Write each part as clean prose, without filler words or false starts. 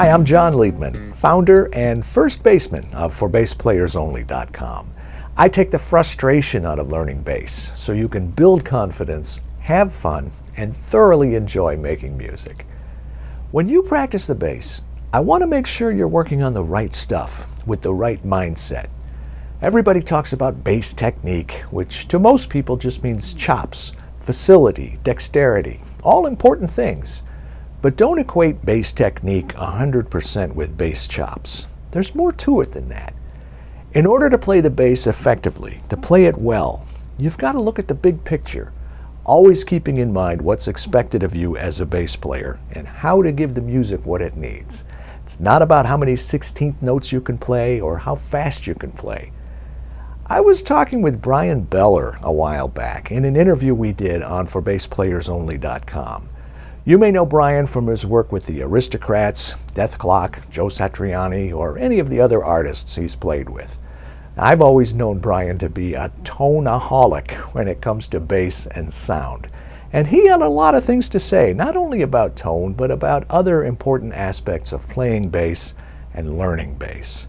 Hi, I'm John Liebman, founder and first baseman of ForBassPlayersOnly.com. I take the frustration out of learning bass so you can build confidence, have fun, and thoroughly enjoy making music. When you practice the bass, I want to make sure you're working on the right stuff with the right mindset. Everybody talks about bass technique, which to most people just means chops, facility, dexterity, all important things. But don't equate bass technique 100% with bass chops. There's more to it than that. In order to play the bass effectively, to play it well, you've got to look at the big picture, always keeping in mind what's expected of you as a bass player and how to give the music what it needs. It's not about how many 16th notes you can play or how fast you can play. I was talking with Bryan Beller a while back in an interview we did on ForBassPlayersOnly.com. You may know Bryan from his work with the Aristocrats, Death Clock, Joe Satriani, or any of the other artists he's played with. I've always known Bryan to be a toneaholic when it comes to bass and sound. And he had a lot of things to say, not only about tone, but about other important aspects of playing bass and learning bass.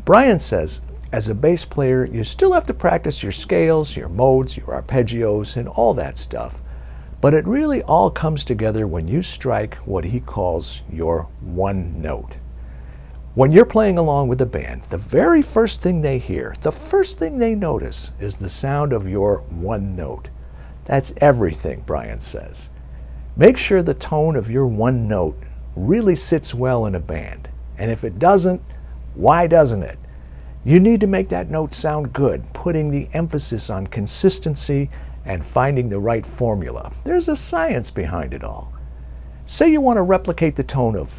Bryan says, as a bass player, you still have to practice your scales, your modes, your arpeggios, and all that stuff. But it really all comes together when you strike what he calls your one note. When you're playing along with a band, the very first thing they hear, the first thing they notice is the sound of your one note. That's everything, Bryan says. Make sure the tone of your one note really sits well in a band. And if it doesn't, why doesn't it? You need to make that note sound good, putting the emphasis on consistency and finding the right formula. There's a science behind it all. Say you want to replicate the tone of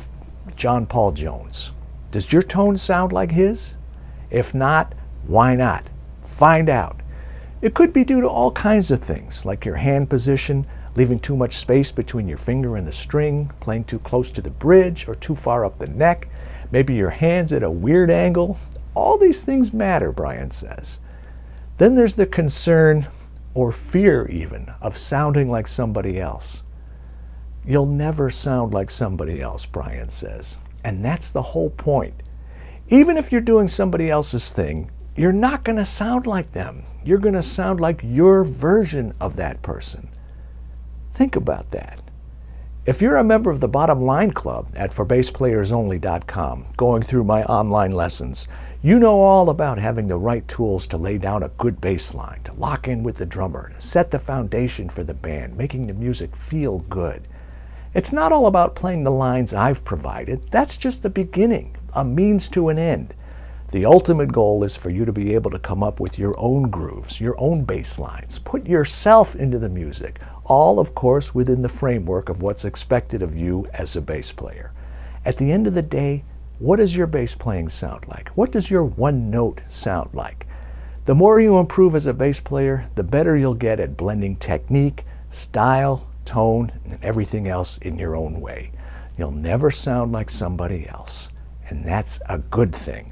John Paul Jones. Does your tone sound like his? If not, why not? Find out. It could be due to all kinds of things, like your hand position, leaving too much space between your finger and the string, playing too close to the bridge or too far up the neck, maybe your hand's at a weird angle. All these things matter, Bryan says. Then there's the concern, or fear even, of sounding like somebody else. You'll never sound like somebody else, Bryan says. And that's the whole point. Even if you're doing somebody else's thing, you're not going to sound like them. You're going to sound like your version of that person. Think about that. If you're a member of the Bottom Line Club at ForBassPlayersOnly.com, going through my online lessons, you know all about having the right tools to lay down a good bass line, to lock in with the drummer, to set the foundation for the band, making the music feel good. It's not all about playing the lines I've provided. That's just the beginning, a means to an end. The ultimate goal is for you to be able to come up with your own grooves, your own bass lines, put yourself into the music, all, of course, within the framework of what's expected of you as a bass player. At the end of the day, what does your bass playing sound like? What does your one note sound like? The more you improve as a bass player, the better you'll get at blending technique, style, tone, and everything else in your own way. You'll never sound like somebody else, and that's a good thing.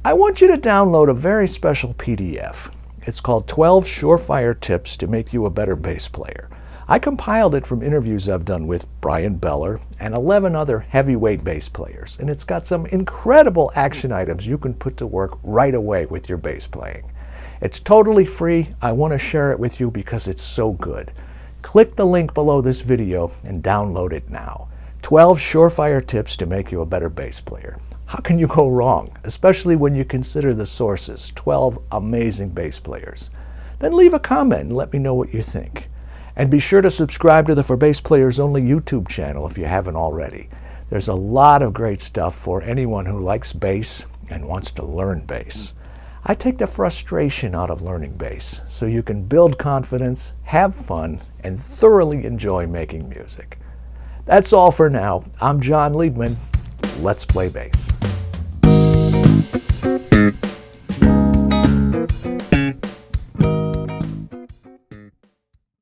I want you to download a very special PDF. It's called 12 Surefire Tips to Make You a Better Bass Player. I compiled it from interviews I've done with Bryan Beller and 11 other heavyweight bass players, and it's got some incredible action items you can put to work right away with your bass playing. It's totally free. I want to share it with you because it's so good. Click the link below this video and download it now. 12 Surefire Tips to Make You a Better Bass Player. How can you go wrong, especially when you consider the sources, 12 amazing bass players? Then leave a comment and let me know what you think. And be sure to subscribe to the For Bass Players Only YouTube channel if you haven't already. There's a lot of great stuff for anyone who likes bass and wants to learn bass. I take the frustration out of learning bass so you can build confidence, have fun, and thoroughly enjoy making music. That's all for now. I'm John Liebman. Let's play bass.